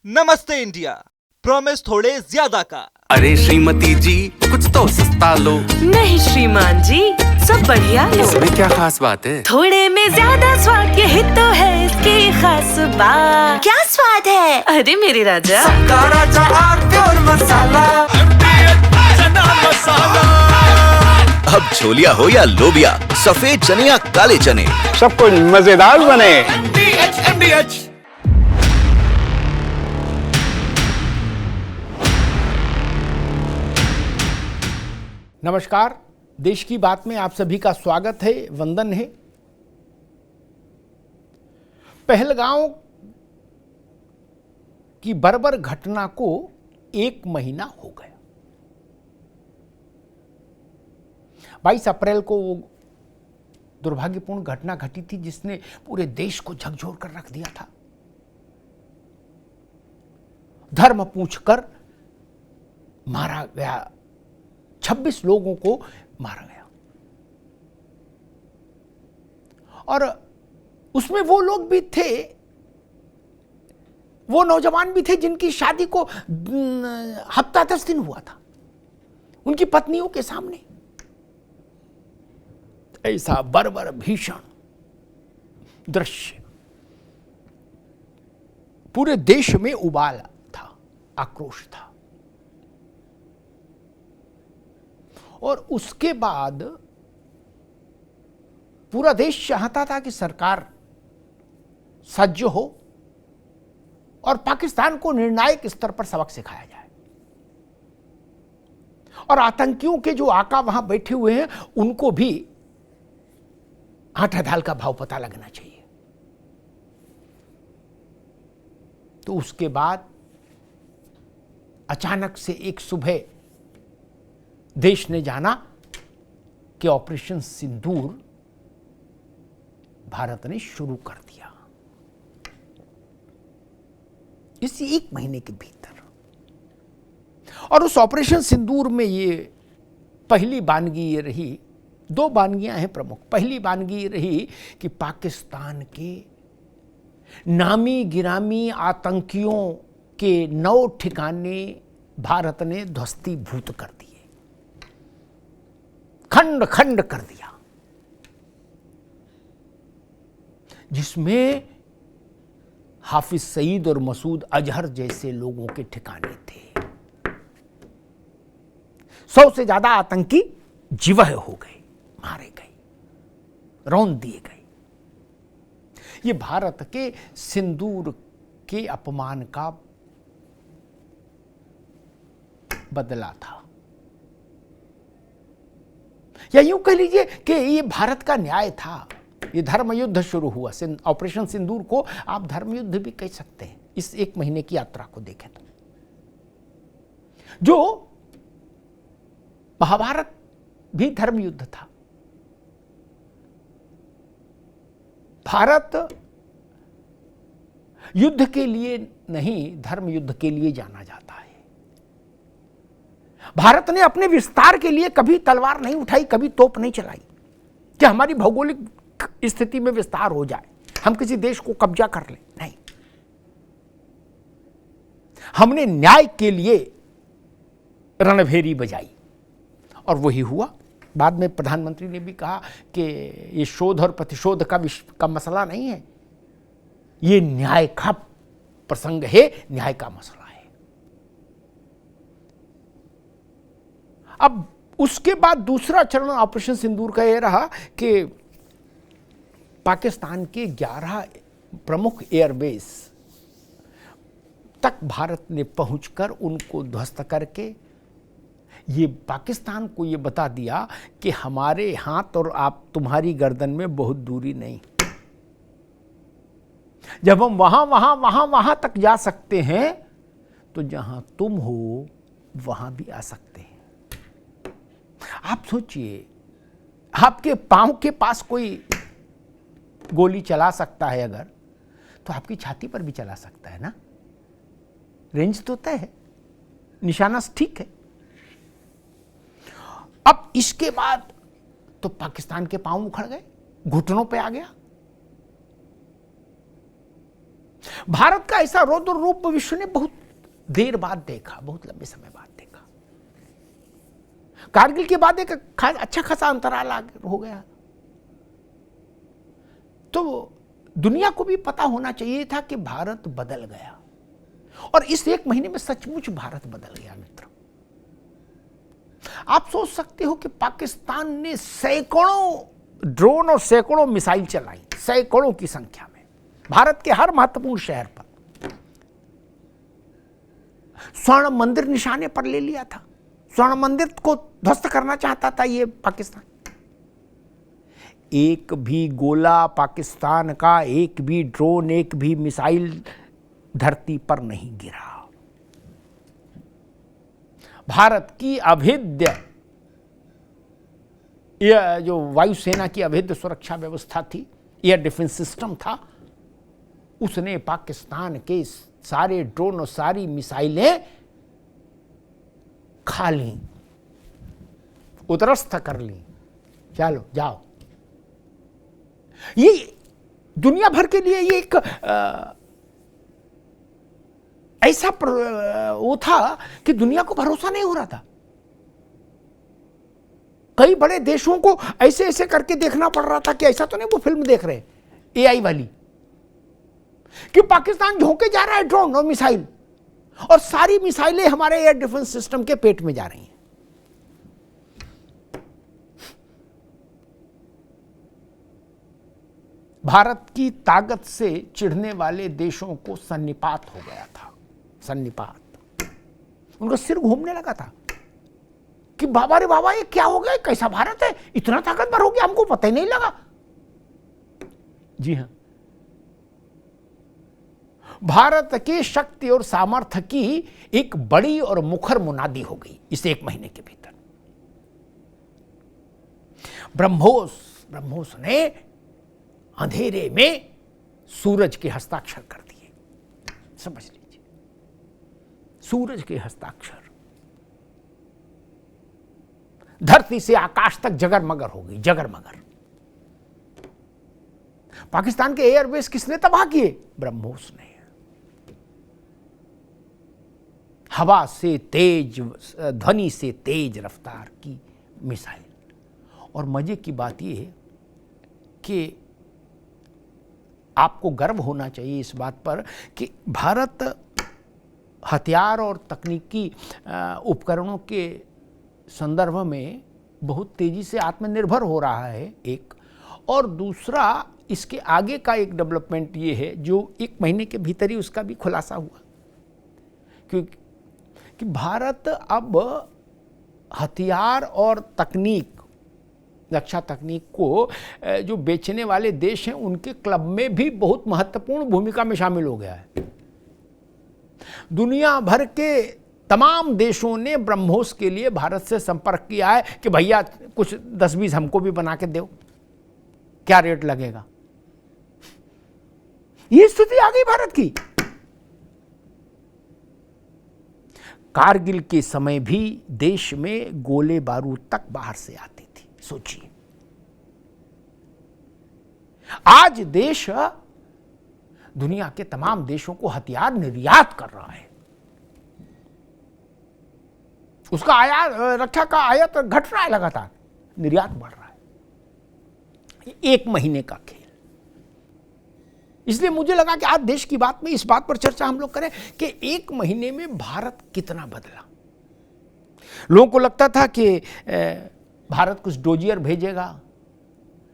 नमस्ते India, promise थोड़े ज्यादा का। अरे श्रीमती जी कुछ तो सस्ता लो। नहीं श्रीमान जी, सब बढ़िया लो। इसमें क्या खास बात है? थोड़े में ज्यादा स्वाद, यही तो है इसकी खास बात। क्या स्वाद है? अरे मेरे राजा, सबका राजा आरती और मसाला। अब छोलिया हो या लोबिया, सफेद चने या काले चने, सब कुछ मजेदार बने। नमस्कार, देश की बात में आप सभी का स्वागत है, वंदन है। पहलगांव की बर्बर घटना को 1 महीना हो गया। 22 अप्रैल को वो दुर्भाग्यपूर्ण घटना घटी थी जिसने पूरे देश को झकझोर कर रख दिया था। धर्म पूछकर मारा गया, 26 लोगों को मारा गया। और उसमें वो लोग भी थे, वो नौजवान भी थे जिनकी शादी को हफ्ता 10 दिन हुआ था, उनकी पत्नियों के सामने। ऐसा बर्बर भीषण दृश्य पूरे देश में उबाल था, आक्रोश था। और उसके बाद पूरा देश चाहता था कि सरकार सज्ज हो और पाकिस्तान को निर्णायक स्तर पर सबक सिखाया जाए। और आतंकियों के जो आका वहां बैठे हुए हैं उनको भी आटा दाल का भाव पता लगना चाहिए। तो उसके बाद अचानक से एक सुबह देश ने जाना कि ऑपरेशन सिंदूर भारत ने शुरू कर दिया। इसी 1 महीने के भीतर। और उस ऑपरेशन सिंदूर में ये पहली वानगी ये रही, 2 वानगियां हैं प्रमुख। पहली वानगी ये रही कि पाकिस्तान के नामी गिरामी आतंकियों के 9 ठिकाने भारत ने ध्वस्तीभूत कर दिए, खंड खंड कर दिया, जिसमें हाफिज सईद और मसूद अजहर जैसे लोगों के ठिकाने थे। 100 से ज्यादा आतंकी जीवह हो गए, मारे गए, रौंद दिए गए। ये भारत के सिंदूर के अपमान का बदला था, या यूं कह लीजिए कि ये भारत का न्याय था। ये धर्म युद्ध शुरू हुआ। ऑपरेशन सिंदूर को आप धर्म युद्ध भी कह सकते हैं। इस 1 महीने की यात्रा को देखें तो जो महाभारत भी धर्म युद्ध था। भारत युद्ध के लिए नहीं, धर्म युद्ध के लिए जाना जाता है। भारत ने अपने विस्तार के लिए कभी तलवार नहीं उठाई, कभी तोप नहीं चलाई कि हमारी भौगोलिक स्थिति में विस्तार हो जाए, हम किसी देश को कब्जा कर लें। नहीं, हमने न्याय के लिए रणभेरी बजाई और वही हुआ। बाद में प्रधानमंत्री ने भी कहा कि ये शोध और प्रतिशोध का मसला नहीं है, ये न्याय का प्रसंग है, न्याय का मसला है। अब उसके बाद दूसरा चरण ऑपरेशन सिंदूर का यह रहा कि पाकिस्तान के 11 प्रमुख एयरबेस तक भारत ने पहुंचकर उनको ध्वस्त करके ये पाकिस्तान को ये बता दिया कि हमारे हाथ और आप तुम्हारी गर्दन में बहुत दूरी नहीं। जब हम वहां तक जा सकते हैं तो जहां तुम हो वहां भी आ सकते हैं। आप सोचिए, आपके पांव के पास कोई गोली चला सकता है अगर, तो आपकी छाती पर भी चला सकता है ना। रेंज तो तय है, निशाना ठीक है। अब इसके बाद तो पाकिस्तान के पांव उखड़ गए, घुटनों पे आ गया। भारत का ऐसा रौद्र रूप विश्व ने बहुत देर बाद देखा, बहुत लंबे समय बाद देखा। कारगिल के बाद एक अच्छा खासा अंतराल हो गया। तो दुनिया को भी पता होना चाहिए था कि भारत बदल गया, और इस एक महीने में सचमुच भारत बदल गया। मित्र, आप सोच सकते हो कि पाकिस्तान ने सैकड़ों ड्रोन और सैकड़ों मिसाइल चलाई, सैकड़ों की संख्या में, भारत के हर महत्वपूर्ण शहर पर। स्वर्ण मंदिर निशाने पर ले लिया था, स्वर्ण मंदिर को ध्वस्त करना चाहता था ये पाकिस्तान। एक भी गोला पाकिस्तान का, एक भी ड्रोन, एक भी मिसाइल धरती पर नहीं गिरा। भारत की अभेद्य, यह जो वायुसेना की अभेद्य सुरक्षा व्यवस्था थी, एयर डिफेंस सिस्टम था, उसने पाकिस्तान के सारे ड्रोन और सारी मिसाइलें खा ली, उतरस्त कर ली। चलो जाओ। ये दुनिया भर के लिए ये एक ऐसा वो था कि दुनिया को भरोसा नहीं हो रहा था। कई बड़े देशों को ऐसे ऐसे करके देखना पड़ रहा था कि ऐसा तो नहीं वो फिल्म देख रहे एआई वाली, कि पाकिस्तान झोंके जा रहा है ड्रोन और मिसाइल, और सारी मिसाइलें हमारे एयर डिफेंस सिस्टम के पेट में जा रही हैं। भारत की ताकत से चिढ़ने वाले देशों को सन्निपात हो गया था, सन्निपात। उनका सिर घूमने लगा था कि बाबा रे बाबा, ये क्या हो गया, कैसा भारत है, इतना ताकतवर हो गया, हमको पता ही नहीं लगा। जी हां, भारत की शक्ति और सामर्थ्य की एक बड़ी और मुखर मुनादी हो गई इस एक महीने के भीतर। ब्रह्मोस ने अंधेरे में सूरज के हस्ताक्षर कर दिए। समझ लीजिए, सूरज के हस्ताक्षर, धरती से आकाश तक जगरमगर हो गई, जगरमगर। पाकिस्तान के एयरबेस किसने तबाह किए? ब्रह्मोस ने। हवा से तेज, ध्वनि से तेज रफ्तार की मिसाइल। और मजे की बात यह है कि आपको गर्व होना चाहिए इस बात पर कि भारत हथियार और तकनीकी उपकरणों के संदर्भ में बहुत तेजी से आत्मनिर्भर हो रहा है, एक। और दूसरा, इसके आगे का एक डेवलपमेंट ये है जो एक महीने के भीतर ही उसका भी खुलासा हुआ, क्योंकि कि भारत अब हथियार और तकनीक, रक्षा तकनीक को जो बेचने वाले देश हैं उनके क्लब में भी बहुत महत्वपूर्ण भूमिका में शामिल हो गया है। दुनिया भर के तमाम देशों ने ब्रह्मोस के लिए भारत से संपर्क किया है कि भैया कुछ 10-20 हमको भी बना के दो, क्या रेट लगेगा। ये स्थिति आ गई भारत की। कारगिल के समय भी देश में गोले बारूद तक बाहर से आती थी, सोचिए। आज देश दुनिया के तमाम देशों को हथियार निर्यात कर रहा है। उसका आयात, रक्षा का आयात घट रहा है लगातार, निर्यात बढ़ रहा है। एक महीने का खेल। इसलिए मुझे लगा कि आज देश की बात में इस बात पर चर्चा हम लोग करें कि एक महीने में भारत कितना बदला। लोगों को लगता था कि भारत कुछ डोजियर भेजेगा,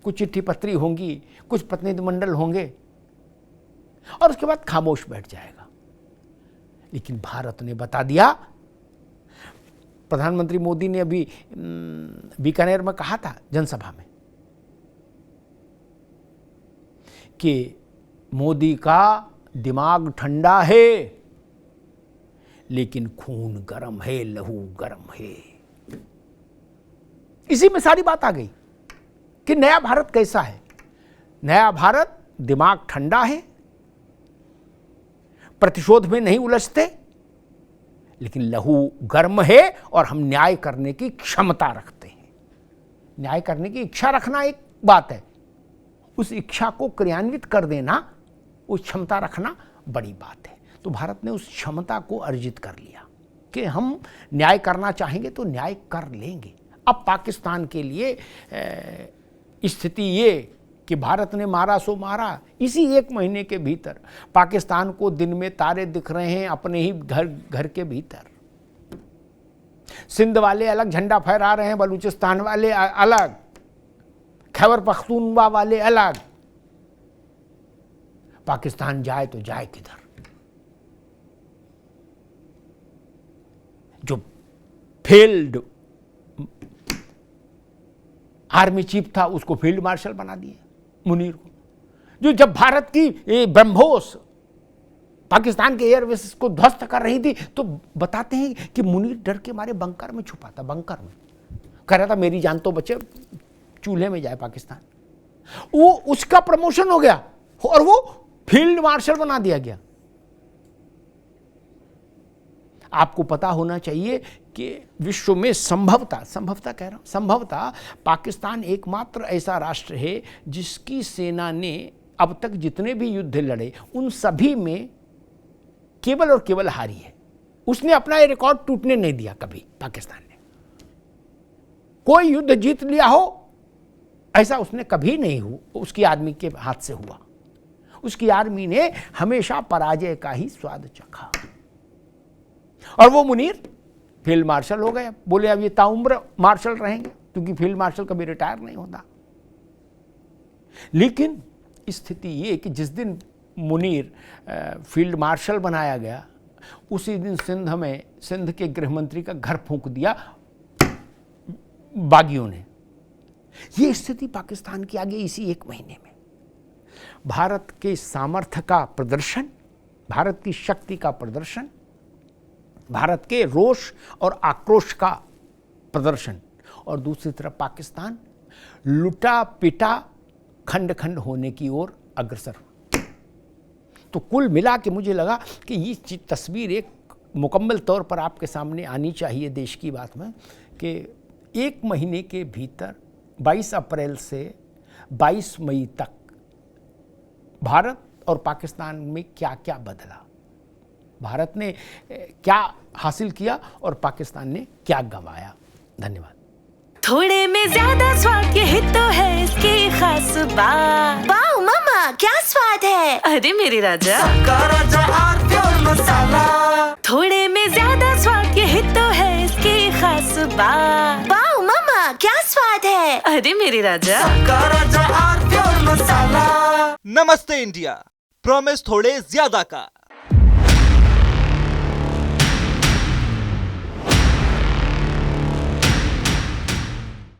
कुछ चिट्ठी पत्री होंगी, कुछ प्रतिनिधिमंडल होंगे और उसके बाद खामोश बैठ जाएगा। लेकिन भारत ने बता दिया। प्रधानमंत्री मोदी ने अभी बीकानेर में कहा था जनसभा में कि मोदी का दिमाग ठंडा है लेकिन खून गर्म है, लहू गर्म है। इसी में सारी बात आ गई कि नया भारत कैसा है। नया भारत दिमाग ठंडा है, प्रतिशोध में नहीं उलझते, लेकिन लहू गर्म है और हम न्याय करने की क्षमता रखते हैं। न्याय करने की इच्छा रखना एक बात है, उस इच्छा को क्रियान्वित कर देना, उस क्षमता रखना बड़ी बात है। तो भारत ने उस क्षमता को अर्जित कर लिया कि हम न्याय करना चाहेंगे तो न्याय कर लेंगे। अब पाकिस्तान के लिए स्थिति ये कि भारत ने मारा सो मारा। इसी 1 महीने के भीतर पाकिस्तान को दिन में तारे दिख रहे हैं अपने ही घर के भीतर। सिंध वाले अलग झंडा फहरा रहे हैं, बलूचिस्तान वाले अलग, खैबर पख्तूनख्वा वाले अलग। पाकिस्तान जाए तो जाए किधर? जो फेल्ड आर्मी चीफ था उसको फील्ड मार्शल बना दिए मुनीर को। जो जब भारत की ब्रह्मोस पाकिस्तान के एयरबेस को ध्वस्त कर रही थी तो बताते हैं कि मुनीर डर के मारे बंकर में छुपा था, बंकर में कह रहा था मेरी जान तो बचे, चूल्हे में जाए पाकिस्तान। वो उसका प्रमोशन हो गया और वो फील्ड मार्शल बना दिया गया। आपको पता होना चाहिए कि विश्व में संभवतः कह रहा हूं, संभवतः पाकिस्तान एकमात्र ऐसा राष्ट्र है जिसकी सेना ने अब तक जितने भी युद्ध लड़े उन सभी में केवल और केवल हारी है। उसने अपना ये रिकॉर्ड टूटने नहीं दिया कभी। पाकिस्तान ने कोई युद्ध जीत लिया हो ऐसा उसने कभी नहीं हुआ, उसकी आर्मी के हाथ से हुआ। उसकी आर्मी ने हमेशा पराजय का ही स्वाद चखा। और वो मुनीर फील्ड मार्शल हो गए। बोले अब ये ताउम्र मार्शल रहेंगे क्योंकि फील्ड मार्शल कभी रिटायर नहीं होता। लेकिन स्थिति ये कि जिस दिन मुनीर फील्ड मार्शल बनाया गया उसी दिन सिंध के गृह मंत्री का घर फूंक दिया बागियों ने। ये स्थिति पाकिस्तान की आगे इसी 1 महीने में। भारत के सामर्थ्य का प्रदर्शन, भारत की शक्ति का प्रदर्शन, भारत के रोष और आक्रोश का प्रदर्शन, और दूसरी तरफ पाकिस्तान लुटा पिटा खंड खंड होने की ओर अग्रसर। तो कुल मिला के मुझे लगा कि ये तस्वीर एक मुकम्मल तौर पर आपके सामने आनी चाहिए देश की बात में कि 1 महीने के भीतर 22 अप्रैल से 22 मई तक भारत और पाकिस्तान में क्या क्या बदला, भारत ने क्या हासिल किया और पाकिस्तान ने क्या गंवाया। धन्यवाद। थोड़े में ज्यादा स्वाद यही तो है इसकी खास बात। वाओ मामा क्या स्वाद है, अरे मेरे राजा। राजा और प्योर मसाला। थोड़े में ज्यादा स्वाद यही तो है इसकी खास बात। वाओ मामा क्या स्वाद है, अरे मेरे राजा। राजा और प्योर मसाला। नमस्ते इंडिया, प्रॉमिस थोड़े ज्यादा का।